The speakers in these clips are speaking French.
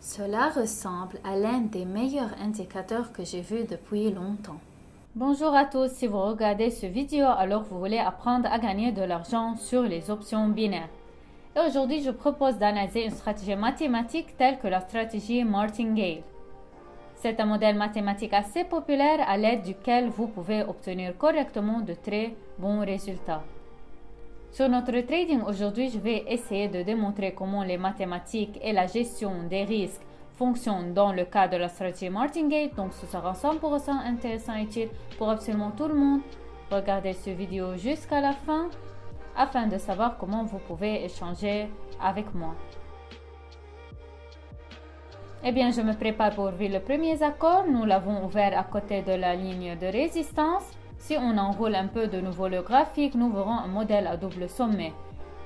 Cela ressemble à l'un des meilleurs indicateurs que j'ai vus depuis longtemps. Bonjour à tous, si vous regardez ce vidéo, alors vous voulez apprendre à gagner de l'argent sur les options binaires. Et aujourd'hui, je propose d'analyser une stratégie mathématique telle que la stratégie Martingale. C'est un modèle mathématique assez populaire à l'aide duquel vous pouvez obtenir correctement de très bons résultats. Sur notre trading aujourd'hui, je vais essayer de démontrer comment les mathématiques et la gestion des risques fonctionnent dans le cas de la stratégie Martingale. Donc ce sera 100% intéressant et utile pour absolument tout le monde. Regardez cette vidéo jusqu'à la fin afin de savoir comment vous pouvez échanger avec moi. Eh bien, je me prépare pour ouvrir le premier accord. Nous l'avons ouvert à côté de la ligne de résistance. Si on enroule un peu de nouveau le graphique, nous verrons un modèle à double sommet.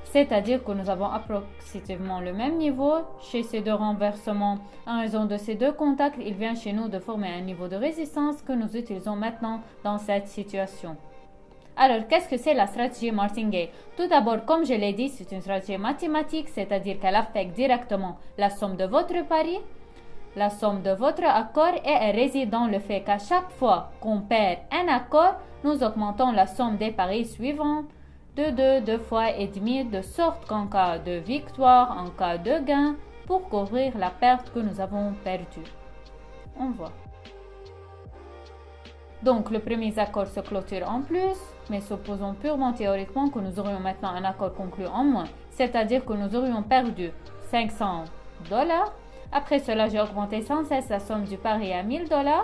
C'est-à-dire que nous avons approximativement le même niveau chez ces deux renversements. En raison de ces deux contacts, il vient chez nous de former un niveau de résistance que nous utilisons maintenant dans cette situation. Alors, qu'est-ce que c'est la stratégie Martingale? Tout d'abord, comme je l'ai dit, c'est une stratégie mathématique, c'est-à-dire qu'elle affecte directement la somme de votre pari, la somme de votre accord, et elle réside dans le fait qu'à chaque fois qu'on perd un accord, nous augmentons la somme des paris suivants de 2 fois et demi, de sorte qu'en cas de victoire, en cas de gain, pour couvrir la perte que nous avons perdue. On voit. Donc le premier accord se clôture en plus, mais supposons purement théoriquement que nous aurions maintenant un accord conclu en moins, c'est-à-dire que nous aurions perdu 500 $. Après cela, j'ai augmenté sans cesse la somme du pari à 1000 $.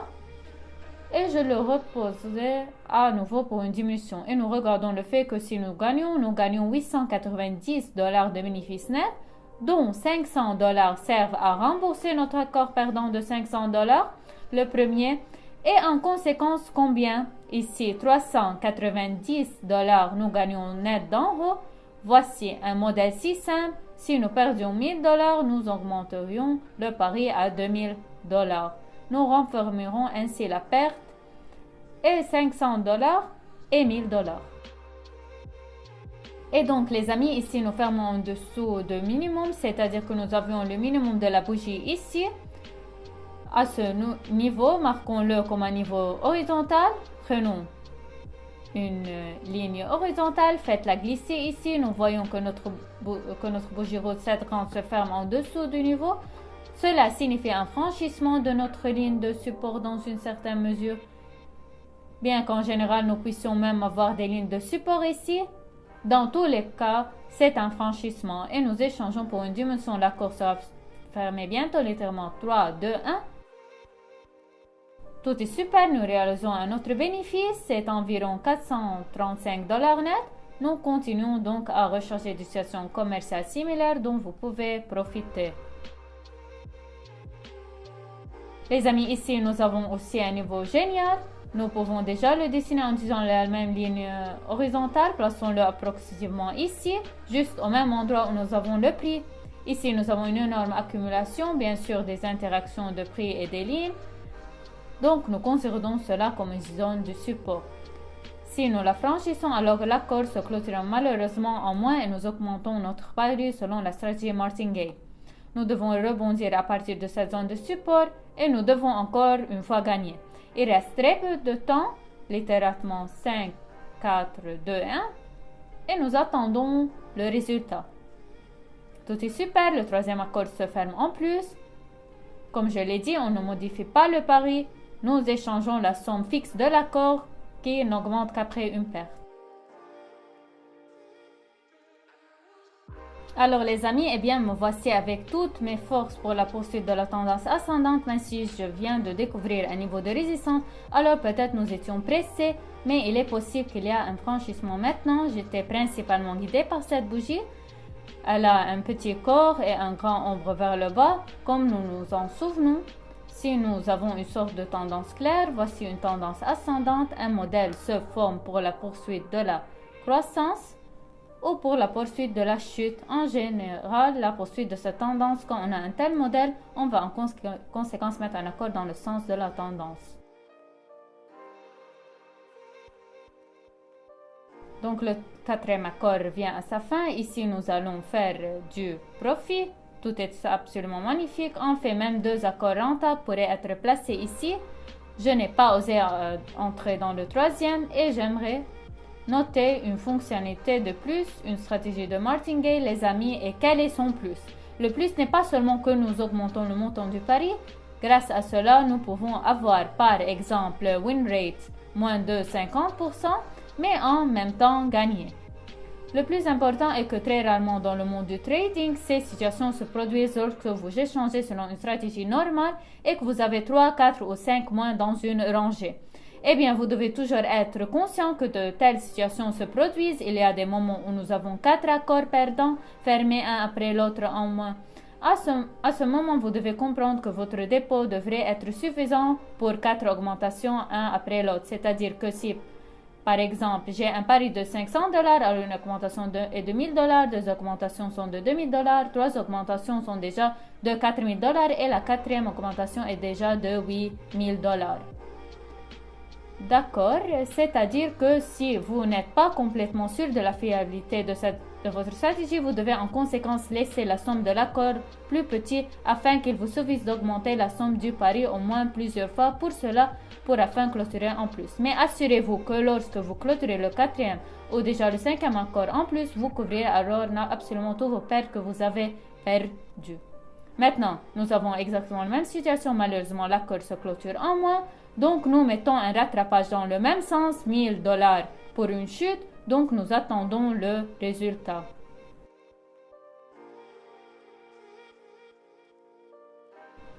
Et je le reposerai à nouveau pour une diminution. Et nous regardons le fait que si nous gagnons 890 $ de bénéfices nets, dont 500 $ servent à rembourser notre accord perdant de 500 $, le premier, et en conséquence combien? Ici, 390 $ nous gagnons net d'en haut. Voici un modèle si simple. Si nous perdions 1000 $, nous augmenterions le pari à 2000 $. Nous renfermerons ainsi la perte et 500 $ et 1000 $. Et donc les amis, ici nous fermons en dessous de minimum, c'est-à-dire que nous avions le minimum de la bougie ici. À ce niveau, marquons-le comme un niveau horizontal. Prenons une ligne horizontale, faites-la glisser ici. Nous voyons que notre bougie rouge 7 grands se ferme en dessous du niveau. Cela signifie un franchissement de notre ligne de support dans une certaine mesure. Bien qu'en général, nous puissions même avoir des lignes de support ici. Dans tous les cas, c'est un franchissement et nous échangeons pour une diminution. L'accord sera fermé bientôt, littéralement 3, 2, 1. Tout est super, nous réalisons un autre bénéfice, c'est environ 435 $ net. Nous continuons donc à rechercher des situations commerciales similaires dont vous pouvez profiter. Les amis, ici nous avons aussi un niveau génial. Nous pouvons déjà le dessiner en utilisant la même ligne horizontale. Plaçons-le approximativement ici, juste au même endroit où nous avons le prix. Ici, nous avons une énorme accumulation, bien sûr, des interactions de prix et des lignes. Donc, nous considérons cela comme une zone de support. Si nous la franchissons, alors l'accord se clôturera malheureusement en moins et nous augmentons notre pari selon la stratégie Martingale. Nous devons rebondir à partir de cette zone de support et nous devons encore une fois gagner. Il reste très peu de temps, littéralement 5, 4, 2, 1, et nous attendons le résultat. Tout est super, le troisième accord se ferme en plus. Comme je l'ai dit, on ne modifie pas le pari, nous échangeons la somme fixe de l'accord qui n'augmente qu'après une perte. Alors les amis, eh bien me voici avec toutes mes forces pour la poursuite de la tendance ascendante, même si je viens de découvrir un niveau de résistance, alors peut-être nous étions pressés, mais il est possible qu'il y a un franchissement maintenant. J'étais principalement guidée par cette bougie. Elle a un petit corps et un grand ombre vers le bas, comme nous nous en souvenons. Si nous avons une sorte de tendance claire, voici une tendance ascendante. Un modèle se forme pour la poursuite de la croissance ou pour la poursuite de la chute. En général, la poursuite de cette tendance, quand on a un tel modèle, on va en conséquence mettre un accord dans le sens de la tendance. Donc le quatrième accord vient à sa fin. Ici, nous allons faire du profit. Tout est absolument magnifique. On fait même 2 accords rentables pourraient être placés ici. Je n'ai pas osé entrer dans le 3e et j'aimerais noter une fonctionnalité de plus, une stratégie de martingale, les amis, et quel est son plus? Le plus n'est pas seulement que nous augmentons le montant du pari. Grâce à cela, nous pouvons avoir par exemple win rate moins de 50%, mais en même temps gagner. Le plus important est que très rarement dans le monde du trading, ces situations se produisent lorsque vous échangez selon une stratégie normale et que vous avez 3, 4 ou 5 mois dans une rangée. Eh bien, vous devez toujours être conscient que de telles situations se produisent. Il y a des moments où nous avons 4 accords perdants fermés un après l'autre en moins. À ce moment, vous devez comprendre que votre dépôt devrait être suffisant pour 4 augmentations un après l'autre. C'est-à-dire que si, par exemple, j'ai un pari de $500, alors une augmentation de 1000$, 2 augmentations sont de $2000, 3 augmentations sont déjà de $4000 et la 4e augmentation est déjà de $8000. D'accord, c'est-à-dire que si vous n'êtes pas complètement sûr de la fiabilité de votre stratégie, vous devez en conséquence laisser la somme de l'accord plus petit afin qu'il vous suffise d'augmenter la somme du pari au moins plusieurs fois. Pour cela, pour afin clôturer en plus. Mais assurez-vous que lorsque vous clôturez le 4e ou déjà le 5e accord en plus, vous couvrez alors absolument tous vos pertes que vous avez perdues. Maintenant, nous avons exactement la même situation. Malheureusement, l'accord se clôture en moins. Donc, nous mettons un rattrapage dans le même sens, $1000 pour une chute. Donc, nous attendons le résultat.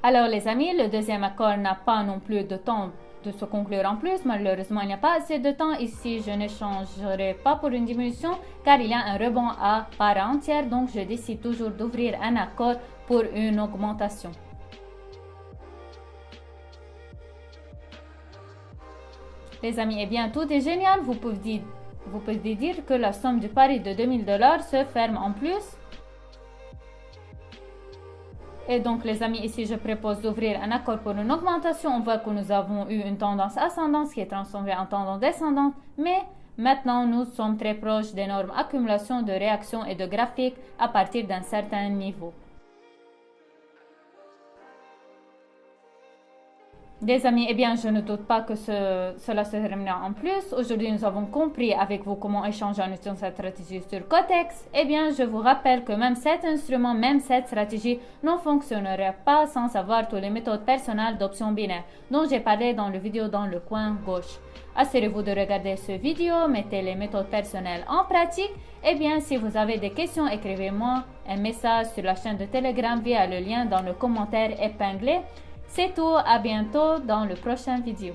Alors, les amis, le 2e accord n'a pas non plus de temps de se conclure en plus. Malheureusement, il n'y a pas assez de temps. Ici, je n'échangerai pas pour une diminution car il y a un rebond à part entière. Donc, je décide toujours d'ouvrir un accord pour une augmentation. Les amis, eh bien, tout est génial. Vous pouvez dire que la somme du pari de $2000 se ferme en plus. Et donc, les amis, ici, je propose d'ouvrir un accord pour une augmentation. On voit que nous avons eu une tendance ascendante qui est transformée en tendance descendante. Mais maintenant, nous sommes très proches d'énormes accumulations de réactions et de graphiques à partir d'un certain niveau. Les amis, eh bien, je ne doute pas que cela se terminera en plus. Aujourd'hui, nous avons compris avec vous comment échanger en utilisant cette stratégie sur Cotex. Eh bien, je vous rappelle que même cet instrument, même cette stratégie ne fonctionnerait pas sans avoir toutes les méthodes personnelles d'options binaires dont j'ai parlé dans la vidéo dans le coin gauche. Assurez-vous de regarder cette vidéo, mettez les méthodes personnelles en pratique. Eh bien, si vous avez des questions, écrivez-moi un message sur la chaîne de Telegram via le lien dans le commentaire épinglé. C'est tout, à bientôt dans le prochain vidéo.